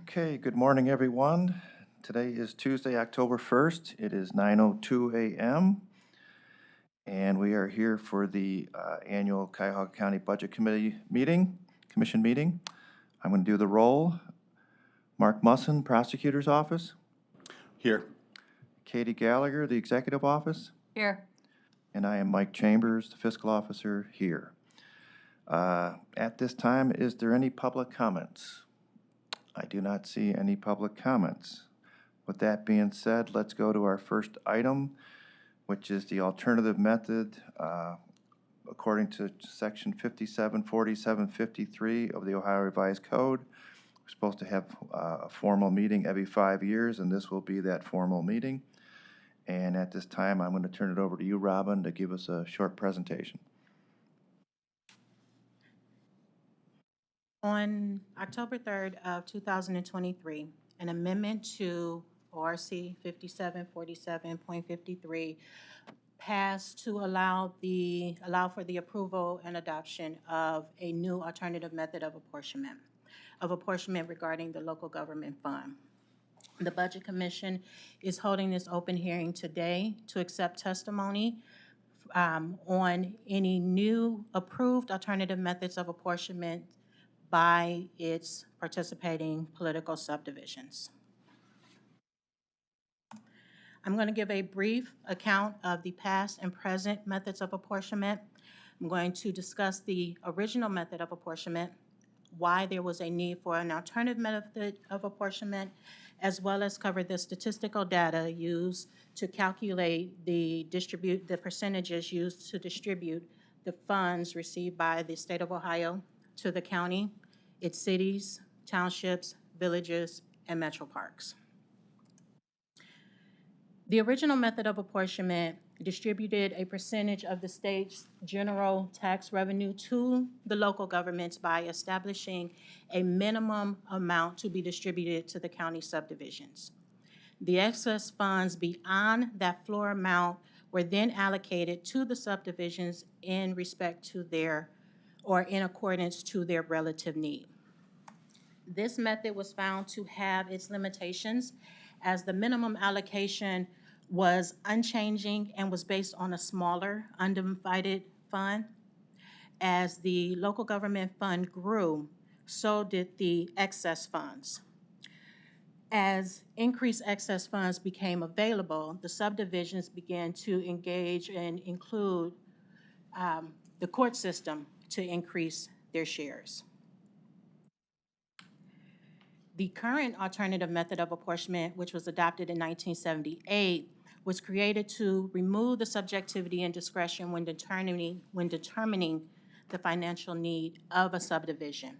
Okay, good morning, everyone. Today is Tuesday, October 1st. It is 9:02 a.m. And we are here for the annual Cuyahoga County Budget Commission meeting. I'm going to do the roll. Mark Musson, Prosecutor's Office. Here. Katie Gallagher, the Executive Office. Here. And I am Mike Chambers, the Fiscal Officer, here. At this time, is there any public comments? I do not see any public comments. With that being said, let's go to our first item, which is the alternative method according to Section 574753 of the Ohio Revised Code. We're supposed to have a formal meeting every 5 years, and this will be that formal meeting. And at this time, I'm going to turn it over to you, Robin, to give us a short presentation. On October 3rd of 2023, an amendment to ORC 5747.53 passed to allow for the approval and adoption of a new alternative method of apportionment regarding the local government fund. The Budget Commission is holding this open hearing today to accept testimony on any new approved alternative methods of apportionment by its participating political subdivisions. I'm going to give a brief account of the past and present methods of apportionment. I'm going to discuss the original method of apportionment, why there was a need for an alternative method of apportionment, as well as cover the statistical data used to calculate the percentages used to distribute the funds received by the state of Ohio to the county, its cities, townships, villages, and metro parks. The original method of apportionment distributed a percentage of the state's general tax revenue to the local governments by establishing a minimum amount to be distributed to the county subdivisions. The excess funds beyond that floor amount were then allocated to the subdivisions in respect to in accordance to their relative need. This method was found to have its limitations as the minimum allocation was unchanging and was based on a smaller undivided fund. As the local government fund grew, so did the excess funds. As increased excess funds became available, the subdivisions began to engage and include the court system to increase their shares. The current alternative method of apportionment, which was adopted in 1978, was created to remove the subjectivity and discretion when determining the financial need of a subdivision.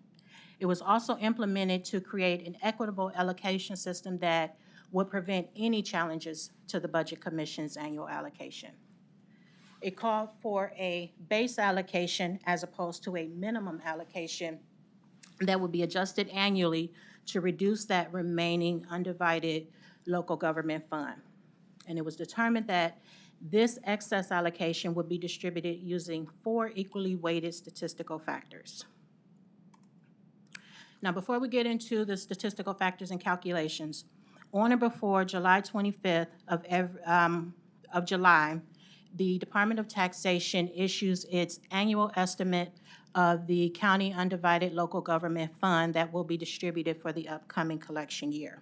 It was also implemented to create an equitable allocation system that would prevent any challenges to the Budget Commission's annual allocation. It called for a base allocation as opposed to a minimum allocation that would be adjusted annually to reduce that remaining undivided local government fund. And it was determined that this excess allocation would be distributed using 4 equally weighted statistical factors. Now, before we get into the statistical factors and calculations, on or before July 25th of July, the Department of Taxation issues its annual estimate of the county undivided local government fund that will be distributed for the upcoming collection year.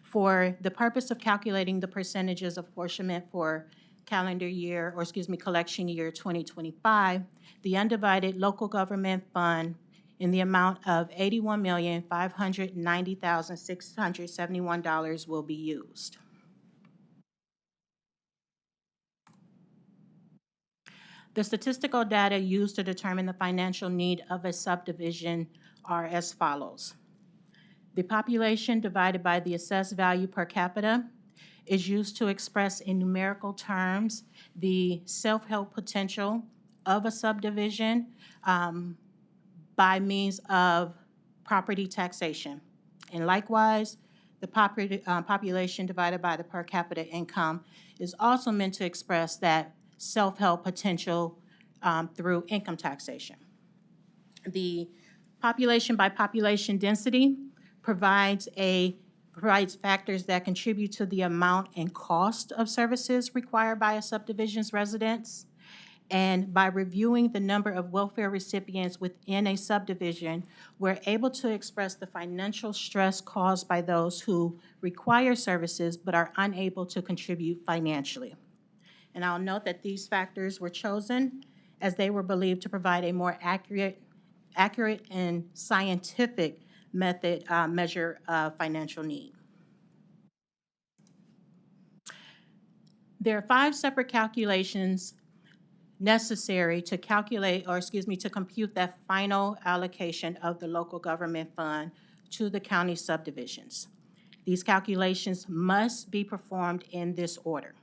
For the purpose of calculating the percentages of apportionment for collection year 2025, the undivided local government fund in the amount of $81,590,671 will be used. The statistical data used to determine the financial need of a subdivision are as follows. The population divided by the assessed value per capita is used to express in numerical terms the self-help potential of a subdivision by means of property taxation. And likewise, the population divided by the per capita income is also meant to express that self-help potential through income taxation. The population by population density provides factors that contribute to the amount and cost of services required by a subdivision's residents. And by reviewing the number of welfare recipients within a subdivision, we're able to express the financial stress caused by those who require services but are unable to contribute financially. And I'll note that these factors were chosen as they were believed to provide a more accurate and scientific measure of financial need. There are 5 separate calculations necessary to to compute that final allocation of the local government fund to the county subdivisions. These calculations must be performed in this order.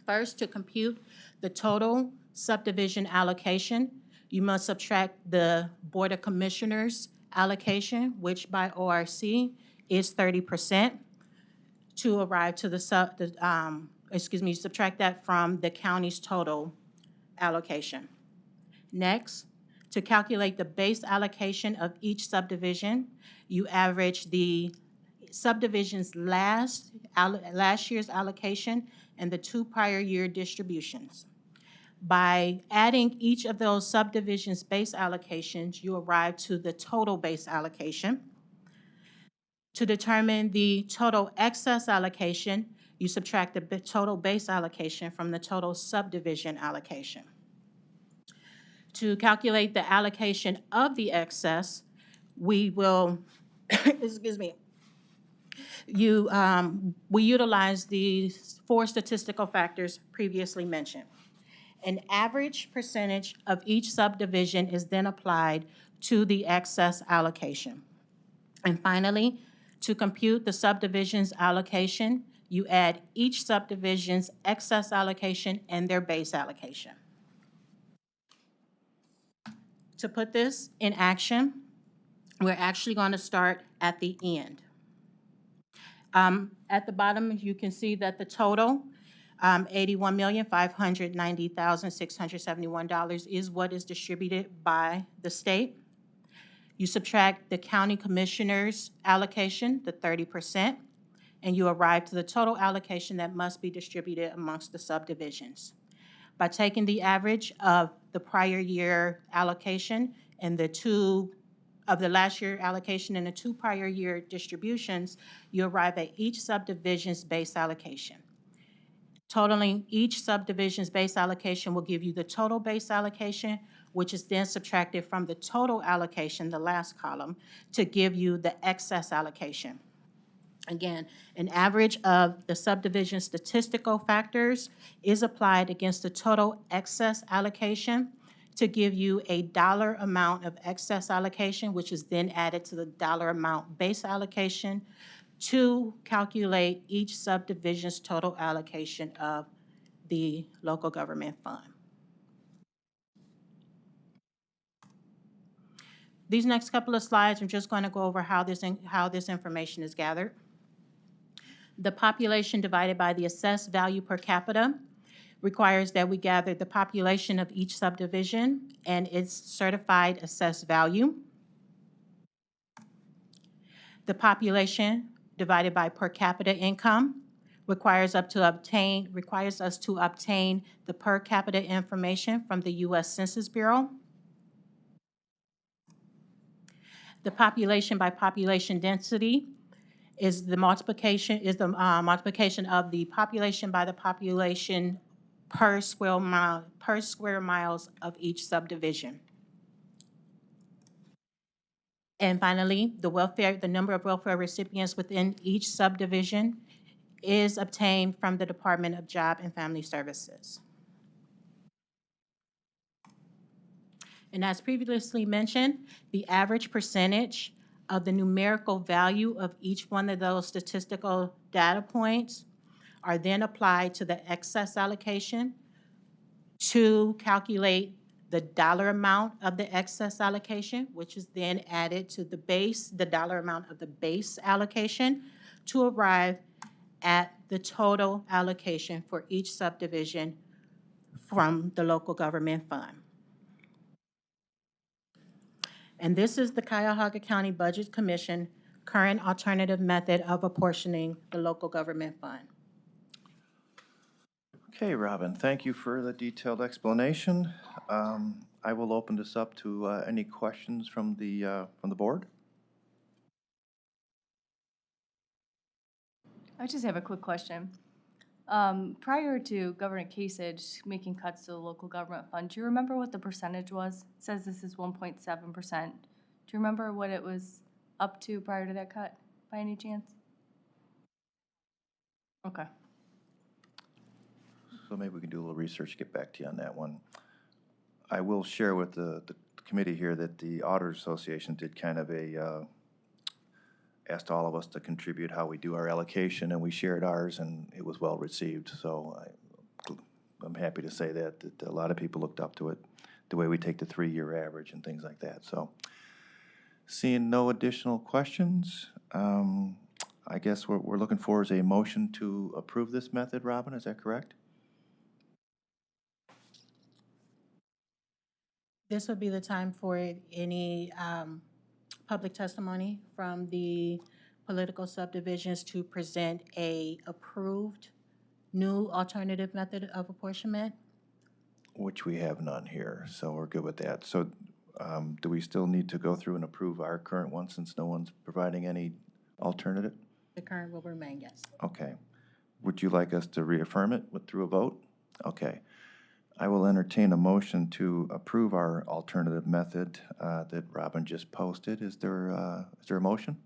First, to compute the total subdivision allocation, you must subtract the Board of Commissioners allocation, which by ORC is 30%, to arrive to subtract that from the county's total allocation. Next, to calculate the base allocation of each subdivision, you average the subdivision's last year's allocation and the 2 prior year distributions. By adding each of those subdivisions' base allocations, you arrive to the total base allocation. To determine the total excess allocation, you subtract the total base allocation from the total subdivision allocation. To calculate the allocation of the excess, we will, we utilize the 4 statistical factors previously mentioned. An average percentage of each subdivision is then applied to the excess allocation. And finally, to compute the subdivision's allocation, you add each subdivision's excess allocation and their base allocation. To put this in action, we're actually going to start at the end. At the bottom, you can see that the total, $81,590,671 is what is distributed by the state. You subtract the county commissioner's allocation, the 30%, and you arrive to the total allocation that must be distributed amongst the subdivisions. By taking the average of the prior year allocation and the last year allocation and the 2 prior year distributions, you arrive at each subdivision's base allocation. Totaling each subdivision's base allocation will give you the total base allocation, which is then subtracted from the total allocation, the last column, to give you the excess allocation. Again, an average of the subdivision statistical factors is applied against the total excess allocation to give you a dollar amount of excess allocation, which is then added to the dollar amount base allocation to calculate each subdivision's total allocation of the local government fund. These next couple of slides, I'm just going to go over how this information is gathered. The population divided by the assessed value per capita requires that we gather the population of each subdivision and its certified assessed value. The population divided by per capita income requires us to obtain the per capita information from the U.S. Census Bureau. The population by population density is the multiplication of the population by the population per square miles of each subdivision. And finally, the number of welfare recipients within each subdivision is obtained from the Department of Job and Family Services. And as previously mentioned, the average percentage of the numerical value of each one of those statistical data points are then applied to the excess allocation to calculate the dollar amount of the excess allocation, which is then added to the dollar amount of the base allocation to arrive at the total allocation for each subdivision from the local government fund. And this is the Cuyahoga County Budget Commission current alternative method of apportioning the local government fund. Okay, Robin, thank you for the detailed explanation. I will open this up to any questions from the board. I just have a quick question. Prior to Governor Kasich making cuts to the local government fund, do you remember what the percentage was? It says this is 1.7%. Do you remember what it was up to prior to that cut, by any chance? Okay. So maybe we can do a little research, get back to you on that one. I will share with the committee here that the Auditors Association did kind of asked all of us to contribute how we do our allocation, and we shared ours, and it was well received. So I'm happy to say that a lot of people looked up to it, the way we take the 3-year average and things like that. So seeing no additional questions, I guess what we're looking for is a motion to approve this method, Robin, is that correct? This would be the time for any public testimony from the political subdivisions to present a approved new alternative method of apportionment. Which we have none here, so we're good with that. So do we still need to go through and approve our current one since no one's providing any alternative? The current will remain, yes. Okay. Would you like us to reaffirm it through a vote? Okay. I will entertain a motion to approve our alternative method that Robin just posted. Is there a motion?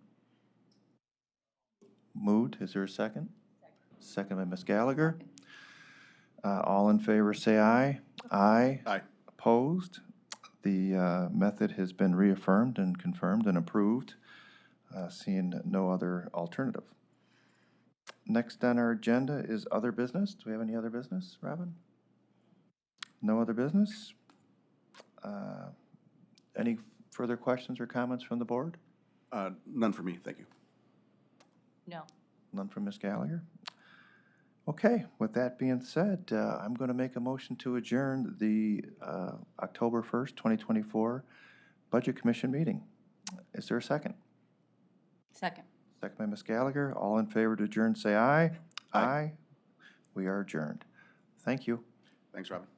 Moved. Is there a second? Second by Ms. Gallagher. All in favor say aye. Aye. Aye. Opposed? The method has been reaffirmed and confirmed and approved, seeing no other alternative. Next on our agenda is other business. Do we have any other business, Robin? No other business? Any further questions or comments from the board? None for me, thank you. No. None from Ms. Gallagher? Okay, with that being said, I'm going to make a motion to adjourn the October 1st, 2024 Budget Commission meeting. Is there a second? Second. Second by Ms. Gallagher. All in favor to adjourn, say aye. Aye. We are adjourned. Thank you. Thanks, Robin.